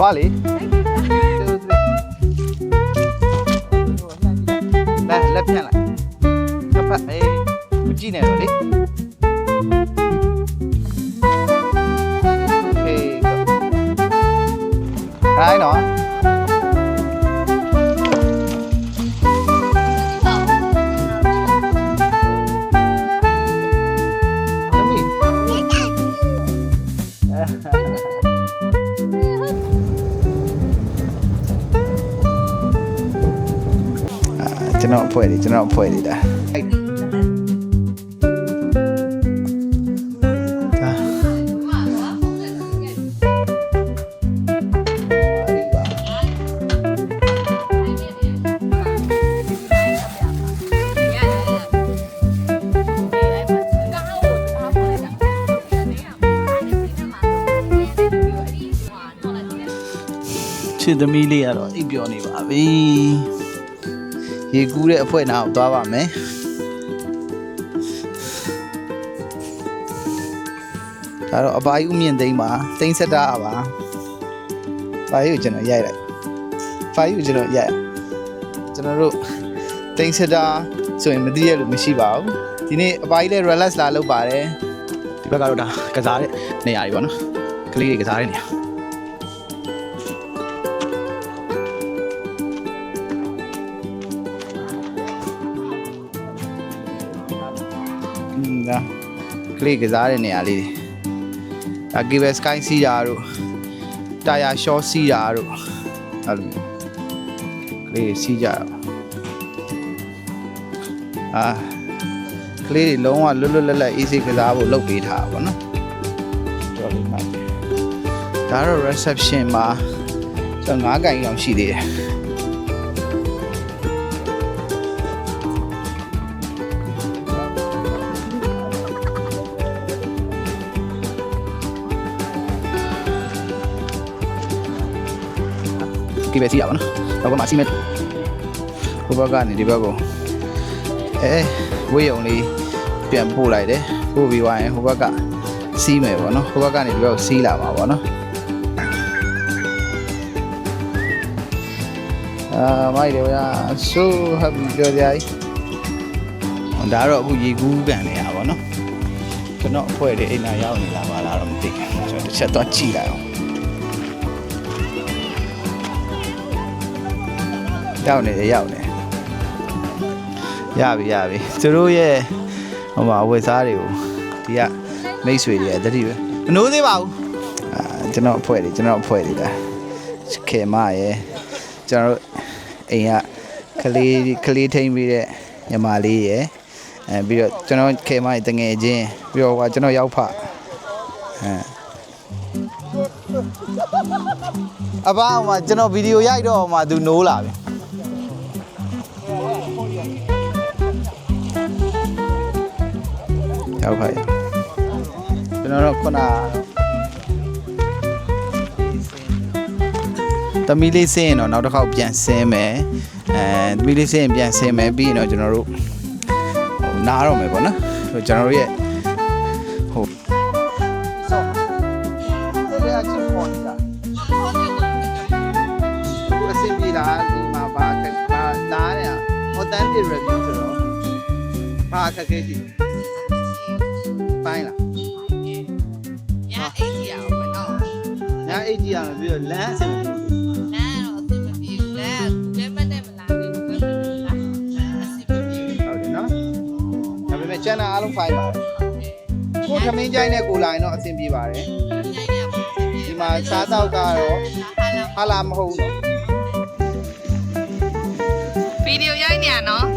သွားလေလက်ဖြန့်လိုက်တစ်ဖက်အေးမကြည့်နဲ့တော့လေโอเคခိုင်းတော့ကျွန်တော်အဖွဲ့လေးဒါချစ်သမီးလေးကတော့အိပ်ပျော်နေပါပြီရေကူးတဲ့အဖွဲနာကိုသွားပါမယ်ဒါတော့အပိုင်းဥမြင့်သိမ်းပါသိမ်းဆက်တာပါဖိုင်ကိုကျွန်တော်ရိုက်လိုက်ဖိုင်ကိုကျွန်တော်ရိုက်ကျွန်တော်တို့သိမ်းဆက်တာဆိုရင်မသိရလို့မရှိပါဘူးဒီနေ့အပိုင်းလေး relax လာလုပ်ပါတယ်ဒီဘက်ကတော့ဒါကစားတဲ့နေရာကြီးပေါ့နော်ကလေးတွေကစားတဲ့နေရာဒါကလေးကစားတဲ့နေရာလေးဒါ cable sky စီးတာတို့တာယာ short စီးတာတို့အဲ့လိုကလေးစီးကြတော့ကလေးတွေလုံးဝလွတ်လွတ်လပ်လပ် easy ကစားဖို့လုပ်ပေးထားပါဘောနော်တော်လေးမှတ်ဒါတော့ reception မှာကျွန်တော်9ကန်အောင်ရှိသေးတယ်ဒီပဲစီးရပါနော်တော့ကမှစီးမယ်ဟိုဘက်ကနေဒီဘက်ကိုဝေးရုံလေးပြန်ပို့လိုက်တယ်ပို့ပြီးသွားရင်ဟိုဘက်ကစီးမယ်ပေါ့နော်ဟိုဘက်ကနေဒီဘက်ကိုစီးလာမှာပေါ့နော်မိုက်တယ်ဗျာ so happy ပြောကြကြီးဒါတော့အခုရေကူးကန်နေရပါနော်ကျွန်တော်အဖွဲ့တွေအိမ်နာရောက်နေလာပါလားတော့မသိဘူးကျွန်တော်တစ်ချက်တော့ကြည့်လိုက်အောင်ရောက်နေရပြီသူတို့ရဲ့ဟိုမှာဝယ်စားတွေကိုဒီကမိတ်ဆွေတွေတတိပဲမနိုးသေးပါဘူးကျွန်တော်အဖွဲ့တွေဒါခေမရဲ့ကျွန်တော်တို့အိမ်ကကလေးထိန်းပြီးတဲ့ညီမလေးရဲ့ပြီးတော့ကျွန်တော်ခေမရဲ့တငယ်ချင်းပြီးတော့ကျွန်တော်ရောက်ဖအဘအောင်မှာကျွန်တော်ဗီဒီယိုရိုက်တော့မှသူနိုးလာပြီရောက်ပါရဲ့ကျွန်တော်တို့ခုနသမီးလေးဆင်းရင်တော့နောက်တစ်ခေါက်ပြန်ဆင်းမယ်သမီးလေးဆင်းရင်ပြန်ဆင်းမယ်ပြီးရင်တော့ကျွန်တော်တို့နားတော့မယ်ပေါ့နော်ကျွန်တော်တို့ရဲ့ဟိုဆော့ဒီအချက်ပေါ်နေတာဒီအစင်ပြေလာဒီမှာဘာနားရ authentic review ဆိုတော့ဘာခက်ခဲရှိပိုင်းလားညာအိတ်ကြီးအောင်မနော်ညာအိတ်ကြီးအောင်ပြီးတော့လမ်းအဆင်မပြေဘူးလမ်းတော့အဆင်မပြေဘူးလမ်းမနဲ့မလာဘူးလမ်းအဆင်မပြေဘူးဟုတ်တယ်နော်ဒါပေမဲ့ကျန်တာအားလုံးဖိုင်ပါတယ်ကိုခမင်းကြိုင်းနဲ့ကိုလာရင်တော့အဆင်ပြေပါတယ်ဒီမှာစားတော့ကတော့ဟာလာမဟုတ်ဘူးဗီဒီယိုရိုက်နေရနော်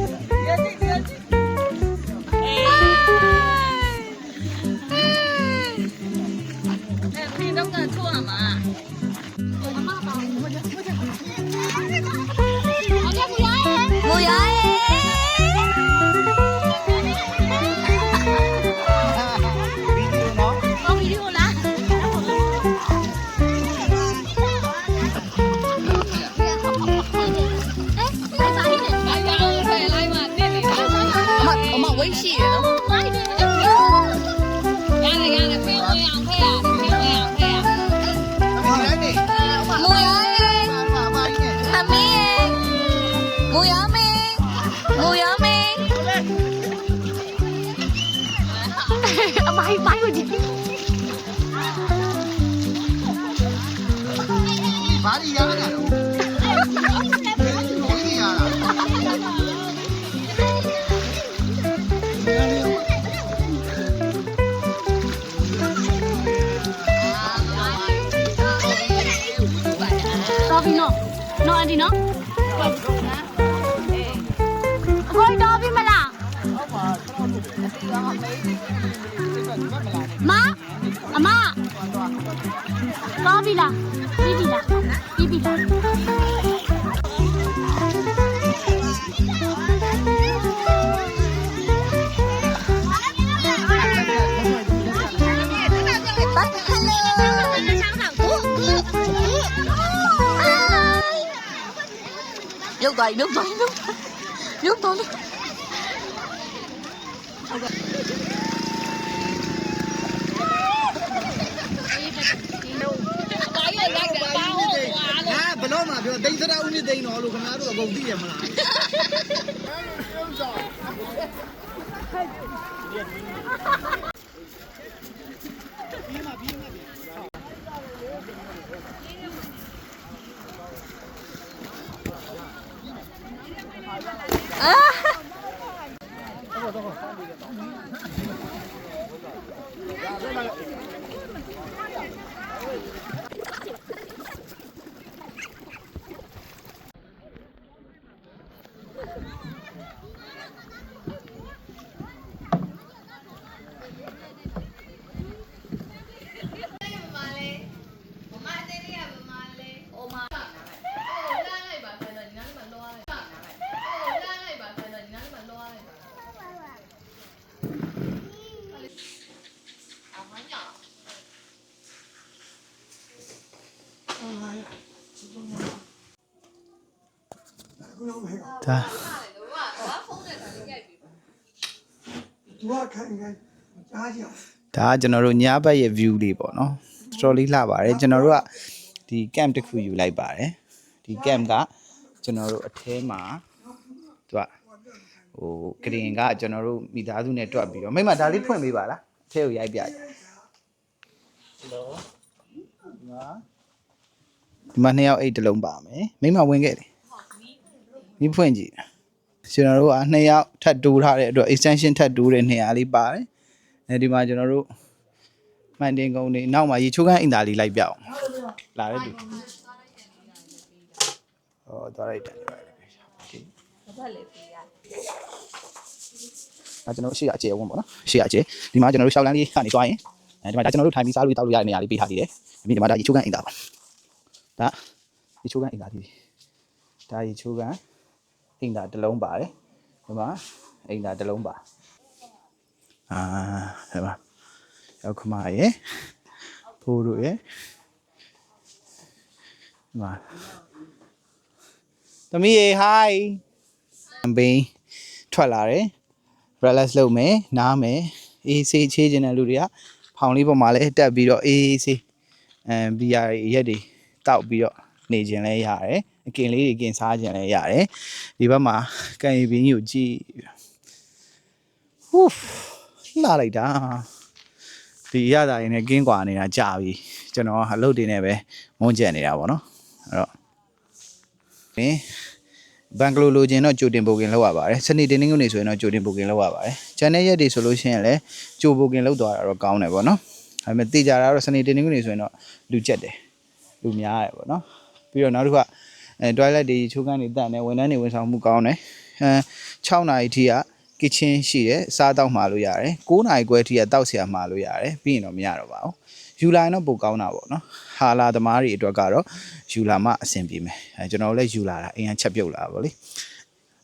我 Mùi ớt mi. Mùi ớt mi. Bay bay rồi chị. Bà đi ra cái nào? Cái gì à? Topi no. No anh đi nó. Coi topi mà là. Má. À má. Topi là. Bibi là. Bibi là. Nước tới, nước tới, nước tới. Nước tới. Bữa đó mà biểu đánh rất đau như đây nó luôn, không nói được gồng đi mà lại. 자, 다ကျွန်တော်တို့ညဘက်ရဲ့ view လေးပေါ့နော်တော်တော်လေးလှပါတယ်ကျွန်တော်တို့ကဒီ camp တစ်ခုယူလိုက်ပါတယ်ဒီ camp ကကျွန်တော်တို့အထဲမှာသူကဟိုကရင်ကကျွန်တော်တို့မိသားစုနဲ့တွက်ပြီးတော့မိမဒါလေးဖွင့်ပေးပါလားအထဲကိုရိုက်ပြကြဒီမှာနှစ်ယောက်အိတ်တစ်လုံးပါမယ်မိမဝင်ခဲ့တယ်မိဖွင့်ကြည့်ကျွန်တော်တို့ကနှစ်ယောက်ထပ်တိုးထားတဲ့အတွက် extension ထပ်တိုးတဲ့နေရာလေးပါတယ်အဲဒီမှာကျွန်တော်တို့မှန်တင်ကုန်းနေနောက်မှာရေချိုးခန်းအင်တာလေးလိုက်ပြအောင်လာတဲ့သူဟောသွားလိုက်တယ်ဘာလဲပြရကျွန်တော်ရှေ့အကျယ်ဝန်းပေါ့နော်ရှေ့အကျယ်ဒီမှာကျွန်တော်တို့ရှောက်လန်းလေးကနေသွားရင်ဒီမှာဒါကျွန်တော်တို့ထိုင်ပြီးစားလို့တောက်လို့ရတဲ့နေရာလေးပေးထားသေးတယ်ဒီမှာဒါရေချိုးခန်းအင်တာပါဒါရေချိုးခန်းအင်တာလေးဒါရေချိုးခန်းအင်တာတစ်လုံးပါတယ်ဒီမှာအင်တာတစ်လုံးပါဒီမှာရောက်ခမရဲ့ဖိုးတို့ရဲ့ဒီမှာသမီးရေ hi ဘင်းထွက်လာတယ် relax လုပ်မယ်နားမယ်အေးဆေးချေးခြင်းတဲ့လူတွေကဖောင်လေးပေါ်မှာလဲတက်ပြီးတော့အေးဆေးဘီယာရက်တွေတောက်ပြီးတော့နေခြင်းလဲရတယ်အကင်လေးတွေအကင်စားခြင်းလဲရတယ်ဒီဘက်မှာကန်ရီဘင်းကြီးကိုကြည့်ဟူးလှလိုက်တာဒီရတာရင်းနဲ့ကင်းကွာနေတာကြာပြီကျွန်တော်အလုပ်တွေနဲ့ပဲမုန်းကျက်နေတာပေါ့နော်အဲ့တော့ဘန်ကလိုလိုချင်တော့ကြိုတင်ပိုကင်လောက်ရပါတယ်စနေတင်းတင်းကနေဆိုရင်တော့ကြိုတင်ပိုကင်လောက်ရပါတယ်ကျန်တဲ့ရက်တွေဆိုလို့ရှိရင်လည်းကြိုပိုကင်လောက်သွားတာတော့ကောင်းတယ်ပေါ့နော်ဒါပေမဲ့တေးကြတာတော့စနေတင်းတင်းကနေဆိုရင်တော့လူကျက်တယ်လူများတယ်ပေါ့နော်ပြီးတော့နောက်တစ်ခါtoilet တွေချိုးခန်းတွေတန့်တယ်ဝန်ထမ်းတွေဝန်ဆောင်မှုကောင်းတယ်6နာရီထိက kitchen ရှိတယ်စားတောက်မှာလို့ရတယ်9နာရီခွဲထိကတောက်ဆရာမှာလို့ရတယ်ပြီးရင်တော့မရတော့ပါဘူးယူလာရင်တော့ပိုကောင်းတာပေါ့နော်ဟာလာသမားတွေအတွက်ကတော့ယူလာမှအဆင်ပြေမယ်ကျွန်တော်လည်းယူလာတာအရင်ချက်ပြုတ်လာပါလေ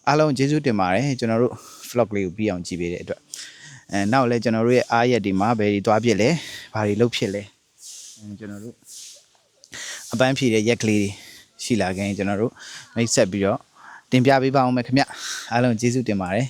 အားလုံးကျေးဇူးတင်ပါတယ်ကျွန်တော်တို့ vlog လေးကိုပြီးအောင်ကြည့်ပေးတဲ့အတွက်နောက်လည်းကျွန်တော်တို့ရဲ့အားရက်ဒီမှာဘယ်တွေသွားဖြစ်လဲဘာတွေလုပ်ဖြစ်လဲကျွန်တော်တို့အပန်းဖြည့်တဲ့ရက်ကလေးတွေရှိလာခင်ကျွန်တော်တို့မိတ်ဆက်ပြီးတော့တင်ပြပေးပါအောင်မယ်ခင်ဗျအားလုံးကျေးဇူးတင်ပါတယ်